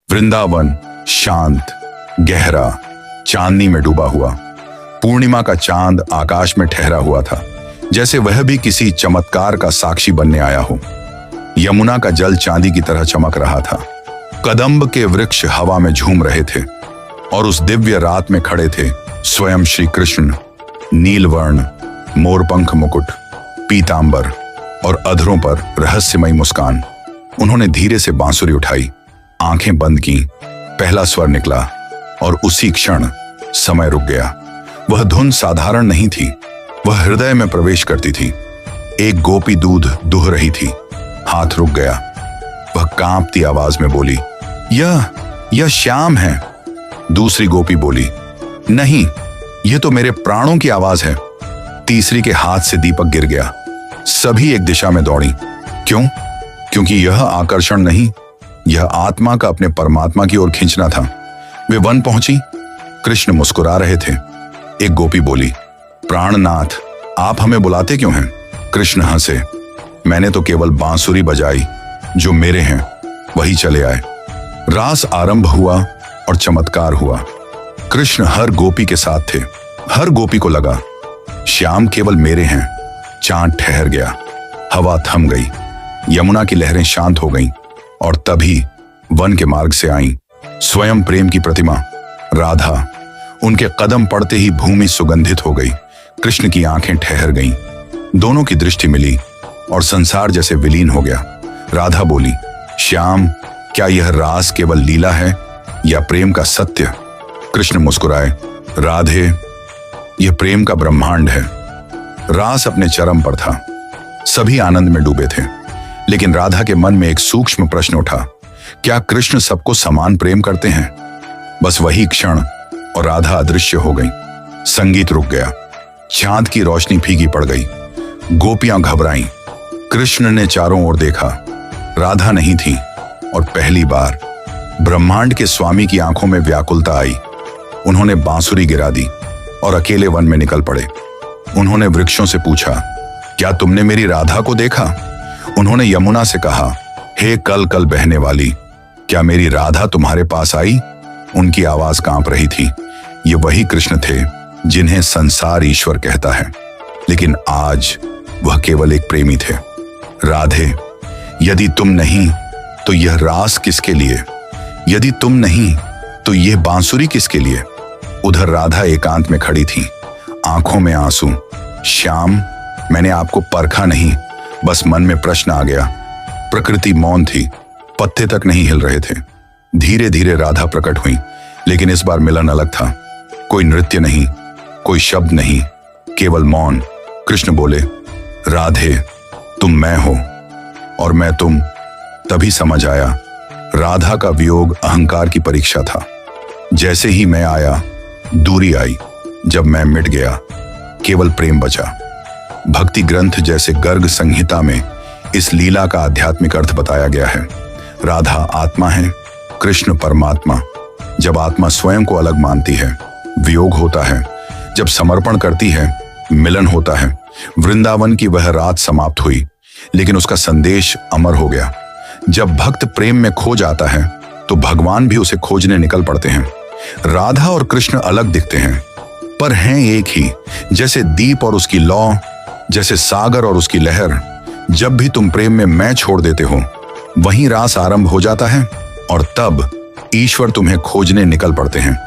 वृंदावन शांत, गहरा, चांदनी में डूबा हुआ। पूर्णिमा का चांद आकाश में ठहरा हुआ था, जैसे वह भी किसी चमत्कार का साक्षी बनने आया हो। यमुना का जल चांदी की तरह चमक रहा था। कदम्ब के वृक्ष हवा में झूम रहे थे और उस दिव्य रात में खड़े थे स्वयं श्री कृष्ण, नीलवर्ण, मोरपंख मुकुट, पीतांबर और अधरों पर रहस्यमयी मुस्कान। उन्होंने धीरे से बांसुरी उठाई, आंखें बंद की, पहला स्वर निकला और उसी क्षण समय रुक गया। वह धुन साधारण नहीं थी, वह हृदय में प्रवेश करती थी। एक गोपी दूध दुह रही थी, हाथ रुक गया। वह कांपती आवाज में बोली, यह श्याम है। दूसरी गोपी बोली, नहीं, यह तो मेरे प्राणों की आवाज है। तीसरी के हाथ से दीपक गिर गया। सभी एक दिशा में दौड़ी। क्यों? क्योंकि यह आकर्षण नहीं, यह आत्मा का अपने परमात्मा की ओर खींचना था। वे वन पहुंची। कृष्ण मुस्कुरा रहे थे। एक गोपी बोली, प्राणनाथ, आप हमें बुलाते क्यों हैं? कृष्ण हंसे, मैंने तो केवल बांसुरी बजाई, जो मेरे हैं वही चले आए। रास आरंभ हुआ और चमत्कार हुआ। कृष्ण हर गोपी के साथ थे। हर गोपी को लगा, श्याम केवल मेरे हैं। चांद ठहर गया, हवा थम गई, यमुना की लहरें शांत हो गईं और तभी वन के मार्ग से आईं स्वयं प्रेम की प्रतिमा राधा। उनके कदम पड़ते ही भूमि सुगंधित हो गई। कृष्ण की आंखें ठहर गईं। दोनों की दृष्टि मिली और संसार जैसे विलीन हो गया। राधा बोली, श्याम, क्या यह रास केवल लीला है या प्रेम का सत्य? कृष्ण मुस्कुराए, राधे, यह प्रेम का ब्रह्मांड है। रास अपने चरम पर था। सभी आनंद में डूबे थे, लेकिन राधा के मन में एक सूक्ष्म प्रश्न उठा, क्या कृष्ण सबको समान प्रेम करते हैं? बस वही क्षण और राधा अदृश्य हो गई। संगीत रुक गया। चांद की रोशनी फीकी पड़ गई। गोपियां घबराईं। कृष्ण ने चारों ओर देखा। राधा नहीं थी और पहली बार ब्रह्मांड के स्वामी की आंखों में व्याकुलता आई। उन्होंने बांसुरी गिरा दी और अकेले वन में निकल पड़े। उन्होंने वृक्षों से पूछा, क्या तुमने मेरी राधा को देखा? उन्होंने यमुना से कहा, हे कल कल बहने वाली, क्या मेरी राधा तुम्हारे पास आई? उनकी आवाज कांप रही थी। ये वही कृष्ण थे जिन्हें संसार ईश्वर कहता है, लेकिन आज वह केवल एक प्रेमी थे। राधे, यदि तुम नहीं तो यह रास किसके लिए? यदि तुम नहीं तो यह बांसुरी किसके लिए? उधर राधा एकांत में खड़ी थी, आंखों में आंसू। श्याम, मैंने आपको परखा नहीं, बस मन में प्रश्न आ गया। प्रकृति मौन थी, पत्ते तक नहीं हिल रहे थे। धीरे धीरे राधा प्रकट हुई, लेकिन इस बार मिलन अलग था। कोई नृत्य नहीं, कोई शब्द नहीं, केवल मौन। कृष्ण बोले, राधे, तुम मैं हो और मैं तुम। तभी समझ आया, राधा का वियोग अहंकार की परीक्षा था। जैसे ही मैं आया, दूरी आई। जब मैं मिट गया, केवल प्रेम बचा। भक्ति ग्रंथ जैसे गर्ग संहिता में इस लीला का आध्यात्मिक अर्थ बताया गया है। राधा आत्मा है, कृष्ण परमात्मा। जब आत्मा स्वयं को अलग मानती है, वियोग होता है। जब समर्पण करती है, मिलन होता है। वृंदावन की वह रात समाप्त हुई, लेकिन उसका संदेश अमर हो गया। जब भक्त प्रेम में खो जाता है, तो भगवान भी उसे खोजने निकल पड़ते हैं। राधा और कृष्ण अलग दिखते हैं, पर हैं एक ही। जैसे दीप और उसकी लौ, जैसे सागर और उसकी लहर। जब भी तुम प्रेम में मैं छोड़ देते हो, वहीं रास आरंभ हो जाता है और तब ईश्वर तुम्हें खोजने निकल पड़ते हैं।